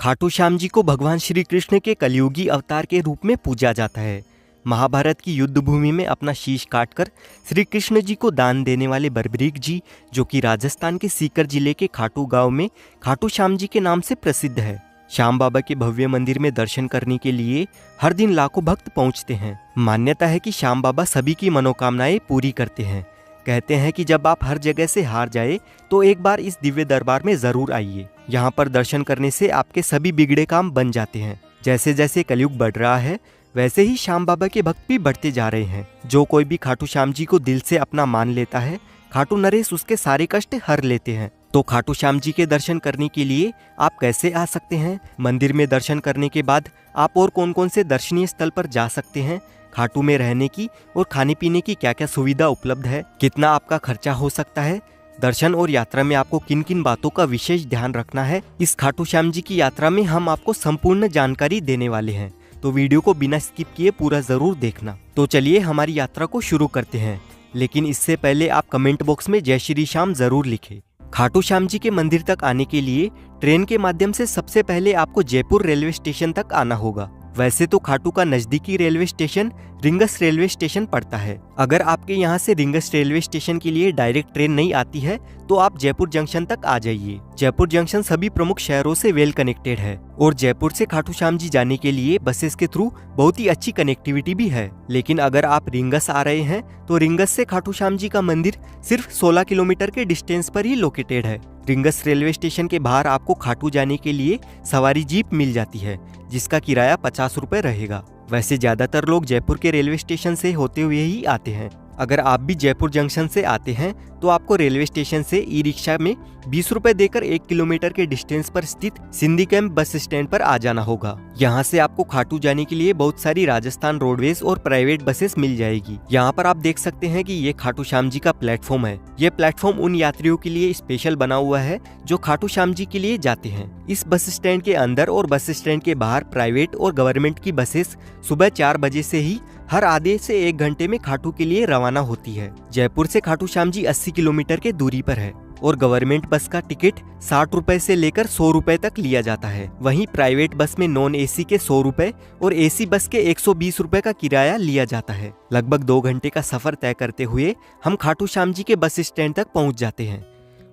खाटू श्याम जी को भगवान श्री कृष्ण के कलयुगी अवतार के रूप में पूजा जाता है। महाभारत की युद्ध भूमि में अपना शीश काटकर श्री कृष्ण जी को दान देने वाले बर्बरीक जी, जो कि राजस्थान के सीकर जिले के खाटू गांव में खाटू श्याम जी के नाम से प्रसिद्ध है। श्याम बाबा के भव्य मंदिर में दर्शन करने के लिए हर दिन लाखों भक्त पहुंचते हैं। मान्यता है कि श्याम बाबा सभी की मनोकामनाएं पूरी करते हैं। कहते हैं कि जब आप हर जगह से हार जाए तो एक बार इस दिव्य दरबार में जरूर आइए। यहाँ पर दर्शन करने से आपके सभी बिगड़े काम बन जाते हैं। जैसे जैसे कलयुग बढ़ रहा है वैसे ही श्याम बाबा के भक्त भी बढ़ते जा रहे हैं। जो कोई भी खाटू श्याम जी को दिल से अपना मान लेता है, खाटू नरेश उसके सारे कष्ट हर लेते हैं। तो खाटू श्याम जी के दर्शन करने के लिए आप कैसे आ सकते हैं? मंदिर में दर्शन करने के बाद आप और कौन कौन से दर्शनीय स्थल पर जा सकते हैं? खाटू में रहने की और खाने पीने की क्या क्या सुविधा उपलब्ध है? कितना आपका खर्चा हो सकता है? दर्शन और यात्रा में आपको किन किन बातों का विशेष ध्यान रखना है? इस खाटू श्याम जी की यात्रा में हम आपको संपूर्ण जानकारी देने वाले हैं, तो वीडियो को बिना स्किप किए पूरा जरूर देखना। तो चलिए हमारी यात्रा को शुरू करते हैं, लेकिन इससे पहले आप कमेंट बॉक्स में जय श्री श्याम जरूर लिखें। खाटू श्याम जी के मंदिर तक आने के लिए ट्रेन के माध्यम से सबसे पहले आपको जयपुर रेलवे स्टेशन तक आना होगा। वैसे तो खाटू का नजदीकी railway station rings railway station पड़ता है। अगर आपके यहाँ से रिंगस रेलवे स्टेशन के लिए डायरेक्ट ट्रेन नहीं आती है तो आप जयपुर जंक्शन तक आ जाइए। जयपुर जंक्शन सभी प्रमुख शहरों से वेल कनेक्टेड है और जयपुर से खाटू श्याम जी जाने के लिए बसेस के थ्रू बहुत ही अच्छी कनेक्टिविटी भी है। लेकिन अगर आप रिंगस आ रहे हैं तो रिंगस से खाटू श्याम जी का मंदिर सिर्फ 16 किलोमीटर के डिस्टेंस पर ही लोकेटेड है। रिंगस रेलवे स्टेशन के बाहर आपको खाटू जाने के लिए सवारी जीप मिल जाती है, जिसका किराया 50 रुपए रहेगा। वैसे ज्यादातर लोग जयपुर के रेलवे स्टेशन से होते हुए ही आते हैं। अगर आप भी जयपुर जंक्शन से आते हैं तो आपको रेलवे स्टेशन से ई रिक्शा में 20 रुपए देकर 1 किलोमीटर के डिस्टेंस पर स्थित सिंधी कैंप बस स्टैंड पर आ जाना होगा। यहाँ से आपको खाटू जाने के लिए बहुत सारी राजस्थान रोडवेज और प्राइवेट बसेस मिल जाएगी। यहाँ पर आप देख सकते हैं कि ये खाटू श्याम जी का प्लेटफॉर्म है। ये प्लेटफॉर्म उन यात्रियों के लिए स्पेशल बना हुआ है जो खाटू श्याम जी के लिए जाते हैं। इस बस स्टैंड के अंदर और बस स्टैंड के बाहर प्राइवेट और गवर्नमेंट की बसेस सुबह 4 बजे से ही हर आधे से 1 घंटे में खाटू के लिए रवाना होती है। जयपुर से खाटू श्याम जी 80 किलोमीटर के दूरी पर है और गवर्नमेंट बस का टिकट 60 रुपए से लेकर 100 रुपए तक लिया जाता है। वहीं प्राइवेट बस में नॉन एसी के 100 रुपए और एसी बस के 120 रुपए का किराया लिया जाता है। लगभग 2 घंटे का सफर तय करते हुए हम खाटू श्याम जी के बस स्टैंड तक पहुंच जाते हैं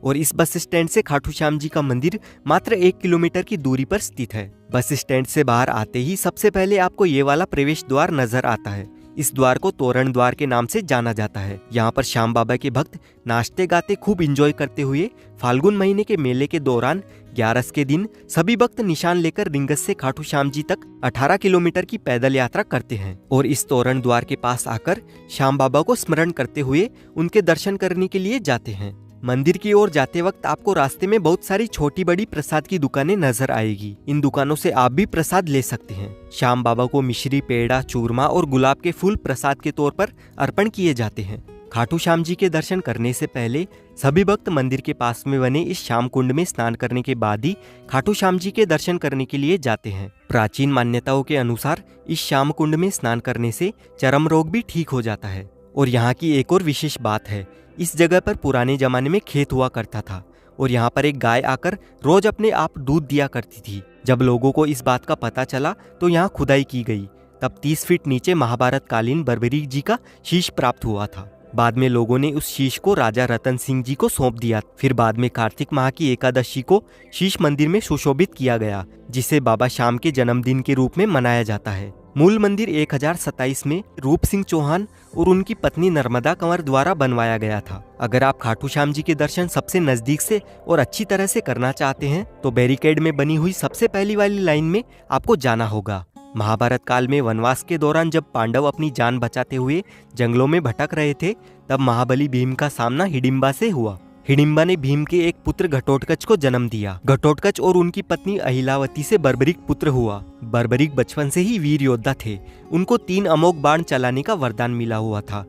और इस बस स्टैंड से खाटू श्याम जी का मंदिर मात्र 1 किलोमीटर की दूरी पर स्थित है। बस स्टैंड से बाहर आते ही सबसे पहले आपको ये वाला प्रवेश द्वार नजर आता है। इस द्वार को तोरण द्वार के नाम से जाना जाता है। यहाँ पर श्याम बाबा के भक्त नाचते गाते खूब एंजॉय करते हुए फाल्गुन महीने के मेले के दौरान 11 के दिन सभी भक्त निशान लेकर रिंगस से खाटू श्याम जी तक 18 किलोमीटर की पैदल यात्रा करते हैं और इस तोरण द्वार के पास आकर श्याम बाबा को स्मरण करते हुए उनके दर्शन करने के लिए जाते हैं। मंदिर की ओर जाते वक्त आपको रास्ते में बहुत सारी छोटी बड़ी प्रसाद की दुकानें नजर आएगी। इन दुकानों से आप भी प्रसाद ले सकते हैं। श्याम बाबा को मिश्री, पेड़ा, चूरमा और गुलाब के फूल प्रसाद के तौर पर अर्पण किए जाते हैं। खाटू श्याम जी के दर्शन करने से पहले सभी भक्त मंदिर के पास में बने इस श्याम कुंड में स्नान करने के बाद ही खाटू श्याम जी के दर्शन करने के लिए जाते हैं। प्राचीन मान्यताओं के अनुसार इस श्याम कुंड में स्नान करने से चर्म रोग भी ठीक हो जाता है। और यहाँ की एक और विशेष बात है, इस जगह पर पुराने जमाने में खेत हुआ करता था और यहाँ पर एक गाय आकर रोज अपने आप दूध दिया करती थी। जब लोगों को इस बात का पता चला तो यहाँ खुदाई की गई। तब 30 फीट नीचे महाभारत कालीन बर्बरीक जी का शीश प्राप्त हुआ था। बाद में लोगों ने उस शीश को राजा रतन सिंह जी को सौंप दिया। फिर बाद में कार्तिक माह की एकादशी को शीश मंदिर में सुशोभित किया गया, जिसे बाबा श्याम के जन्मदिन के रूप में मनाया जाता है। मूल मंदिर 1027 में रूप सिंह चौहान और उनकी पत्नी नर्मदा कंवर द्वारा बनवाया गया था। अगर आप खाटू श्याम जी के दर्शन सबसे नजदीक से और अच्छी तरह से करना चाहते हैं तो बैरिकेड में बनी हुई सबसे पहली वाली लाइन में आपको जाना होगा। महाभारत काल में वनवास के दौरान जब पांडव अपनी जान बचाते हुए जंगलों में भटक रहे थे, तब महाबली भीम का सामना हिडिंबा से हुआ। हिडिंबा ने भीम के एक पुत्र घटोत्कच को जन्म दिया। घटोत्कच और उनकी पत्नी अहिलावती से बर्बरीक पुत्र हुआ। बर्बरीक बचपन से ही वीर योद्धा थे। उनको 3 अमोघ बाण चलाने का वरदान मिला हुआ था,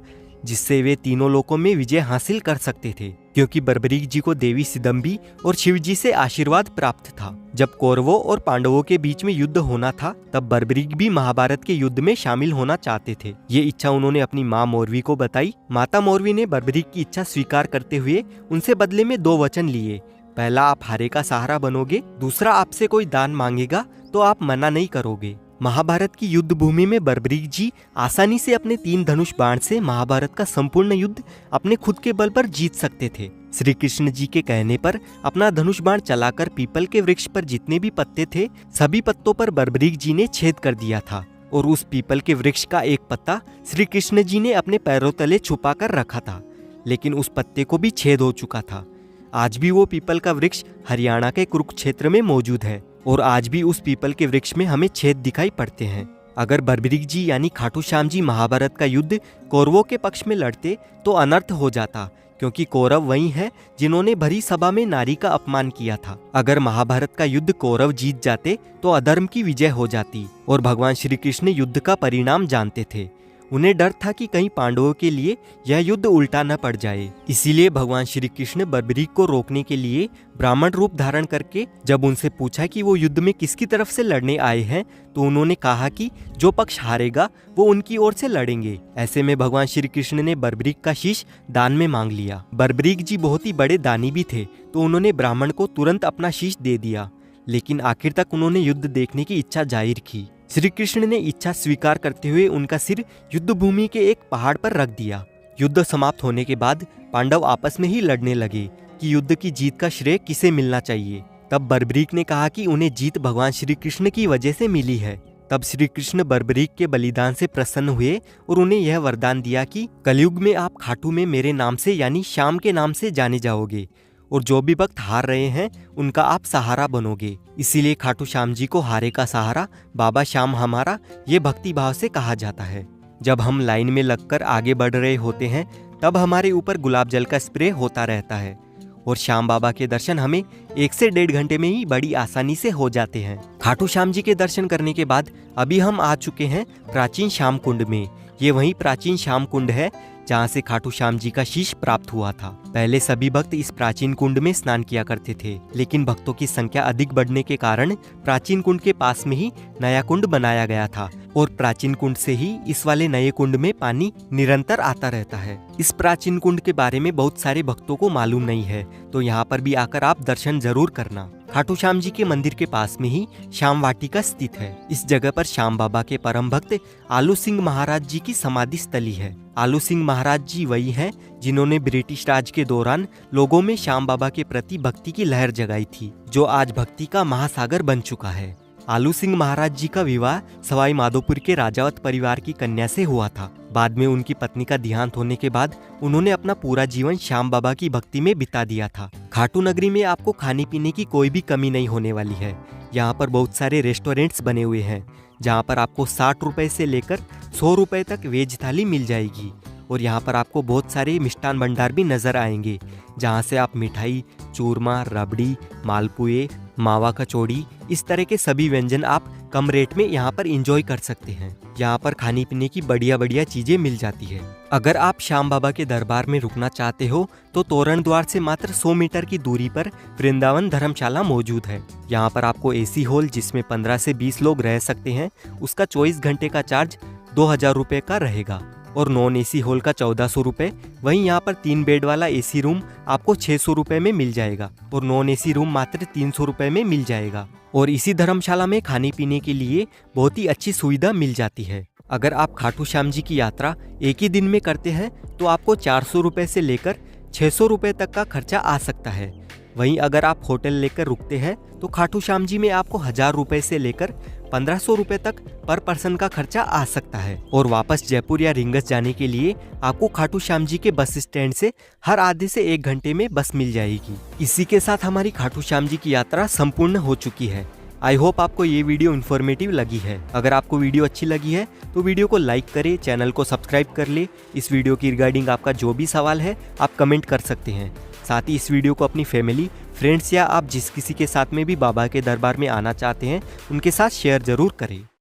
जिससे वे तीनों लोकों में विजय हासिल कर सकते थे। क्योंकि बर्बरीक जी को देवी सिदम्बी और शिव जी से आशीर्वाद प्राप्त था। जब कौरवों और पांडवों के बीच में युद्ध होना था, तब बर्बरीक भी महाभारत के युद्ध में शामिल होना चाहते थे। ये इच्छा उन्होंने अपनी माँ मौरवी को बताई। माता मौरवी ने बर्बरीक की इच्छा स्वीकार करते हुए उनसे बदले में 2 वचन लिए। पहला, आप हारे का सहारा बनोगे, दूसरा, आपसे कोई दान मांगेगा तो आप मना नहीं करोगे। महाभारत की युद्ध भूमि में बर्बरीक जी आसानी से अपने 3 धनुष बाण से महाभारत का संपूर्ण युद्ध अपने खुद के बल पर जीत सकते थे। श्री कृष्ण जी के कहने पर अपना धनुष बाण चलाकर पीपल के वृक्ष पर जितने भी पत्ते थे सभी पत्तों पर बर्बरीक जी ने छेद कर दिया था और उस पीपल के वृक्ष का एक पत्ता श्री कृष्ण जी ने अपने पैरों तले छुपा कर रखा था, लेकिन उस पत्ते को भी छेद हो चुका था। आज भी वो पीपल का वृक्ष हरियाणा के कुरुक्षेत्र में मौजूद है और आज भी उस पीपल के वृक्ष में हमें छेद दिखाई पड़ते हैं। अगर बर्बरीक जी यानी खाटू श्याम जी महाभारत का युद्ध कौरवों के पक्ष में लड़ते तो अनर्थ हो जाता, क्योंकि कौरव वही हैं जिन्होंने भरी सभा में नारी का अपमान किया था। अगर महाभारत का युद्ध कौरव जीत जाते तो अधर्म की विजय हो जाती और भगवान श्री कृष्ण युद्ध का परिणाम जानते थे। उन्हें डर था कि कहीं पांडवों के लिए यह युद्ध उल्टा न पड़ जाए। इसीलिए भगवान श्री कृष्ण बर्बरीक को रोकने के लिए ब्राह्मण रूप धारण करके जब उनसे पूछा कि वो युद्ध में किसकी तरफ से लड़ने आए हैं, तो उन्होंने कहा कि जो पक्ष हारेगा वो उनकी ओर से लड़ेंगे। ऐसे में भगवान श्री कृष्ण ने बर्बरीक का शीश दान में मांग लिया। बर्बरीक जी बहुत ही बड़े दानी भी थे, तो उन्होंने ब्राह्मण को तुरंत अपना शीश दे दिया, लेकिन आखिर तक उन्होंने युद्ध देखने की इच्छा जाहिर की। श्री कृष्ण ने इच्छा स्वीकार करते हुए उनका सिर युद्ध भूमि के एक पहाड़ पर रख दिया। युद्ध समाप्त होने के बाद पांडव आपस में ही लड़ने लगे कि युद्ध की जीत का श्रेय किसे मिलना चाहिए। तब बर्बरीक ने कहा कि उन्हें जीत भगवान श्री कृष्ण की वजह से मिली है। तब श्री कृष्ण बर्बरीक के बलिदान से प्रसन्न हुए और उन्हें यह वरदान दिया कि कलयुग में आप खाटू में मेरे नाम से यानी श्याम के नाम से जाने जाओगे और जो भी भक्त हार रहे हैं उनका आप सहारा बनोगे। इसीलिए खाटू श्याम जी को हारे का सहारा बाबा श्याम हमारा ये भक्ति भाव से कहा जाता है। जब हम लाइन में लगकर आगे बढ़ रहे होते हैं तब हमारे ऊपर गुलाब जल का स्प्रे होता रहता है और श्याम बाबा के दर्शन हमें 1 से 1.5 घंटे में ही बड़ी आसानी से हो जाते हैं। खाटू श्याम जी के दर्शन करने के बाद अभी हम आ चुके हैं प्राचीन श्याम कुंड में। ये वही प्राचीन श्याम कुंड है जहाँ से खाटू श्याम जी का शीश प्राप्त हुआ था। पहले सभी भक्त इस प्राचीन कुंड में स्नान किया करते थे, लेकिन भक्तों की संख्या अधिक बढ़ने के कारण प्राचीन कुंड के पास में ही नया कुंड बनाया गया था और प्राचीन कुंड से ही इस वाले नए कुंड में पानी निरंतर आता रहता है। इस प्राचीन कुंड के बारे में बहुत सारे भक्तों को मालूम नहीं है, तो यहाँ पर भी आकर आप दर्शन जरूर करना। खाटू श्याम जी के मंदिर के पास में ही श्याम वाटिका स्थित है। इस जगह पर श्याम बाबा के परम भक्त आलू सिंह महाराज जी की समाधि स्थली है। आलू सिंह महाराज जी वही हैं जिन्होंने ब्रिटिश राज के दौरान लोगों में श्याम बाबा के प्रति भक्ति की लहर जगाई थी, जो आज भक्ति का महासागर बन चुका है। आलू सिंह महाराज जी का विवाह सवाई माधोपुर के राजावत परिवार की कन्या से हुआ था। बाद में उनकी पत्नी का देहांत होने के बाद उन्होंने अपना पूरा जीवन श्याम बाबा की भक्ति में बिता दिया था। खाटू नगरी में आपको खाने पीने की कोई भी कमी नहीं होने वाली है। यहाँ पर बहुत सारे रेस्टोरेंट्स बने हुए हैं जहाँ पर आपको 60 रुपए से लेकर 100 रुपए तक वेज थाली मिल जाएगी और यहाँ पर आपको बहुत सारे मिष्ठान भंडार भी नजर आएंगे जहाँ से आप मिठाई, चूरमा, रबड़ी, मालपुए, मावा कचौड़ी, इस तरह के सभी व्यंजन आप कम रेट में यहाँ पर एंजॉय कर सकते हैं। यहाँ पर खाने पीने की बढ़िया बढ़िया चीजें मिल जाती है। अगर आप श्याम बाबा के दरबार में रुकना चाहते हो तो तोरण द्वार से मात्र 100 मीटर की दूरी पर वृंदावन धर्मशाला मौजूद है। यहाँ पर आपको एसी हॉल जिसमें 15 से 20 लोग रह सकते हैं उसका 24 घंटे का चार्ज 2000 रुपए का रहेगा और नॉन एसी हॉल का 1400 रुपए। वहीं यहाँ पर 3 बेड वाला एसी रूम आपको 600 रुपए में मिल जाएगा और नॉन एसी रूम मात्र 300 रुपए में मिल जाएगा। और इसी धर्मशाला में खाने पीने के लिए बहुत ही अच्छी सुविधा मिल जाती है। अगर आप खाटू श्याम जी की यात्रा एक ही दिन में करते हैं तो आपको 400 रुपए से लेकर 600 रुपए तक का खर्चा आ सकता है। वहीं अगर आप होटल लेकर रुकते हैं तो खाटू श्याम जी में आपको 1000 रुपए से लेकर 1500 रुपए तक पर पर्सन का खर्चा आ सकता है। और वापस जयपुर या रिंगस जाने के लिए आपको खाटू श्याम जी के बस स्टैंड से हर आधे से 1 घंटे में बस मिल जाएगी। इसी के साथ हमारी खाटू श्याम जी की यात्रा संपूर्ण हो चुकी है। आई होप आपको ये वीडियो इन्फॉर्मेटिव लगी है। अगर आपको वीडियो अच्छी लगी है तो वीडियो को लाइक करें, चैनल को सब्सक्राइब कर ले। इस वीडियो की रिगार्डिंग आपका जो भी सवाल है आप कमेंट कर सकते हैं। साथ ही इस वीडियो को अपनी फैमिली, फ्रेंड्स या आप जिस किसी के साथ में भी बाबा के दरबार में आना चाहते हैं उनके साथ शेयर जरूर करें।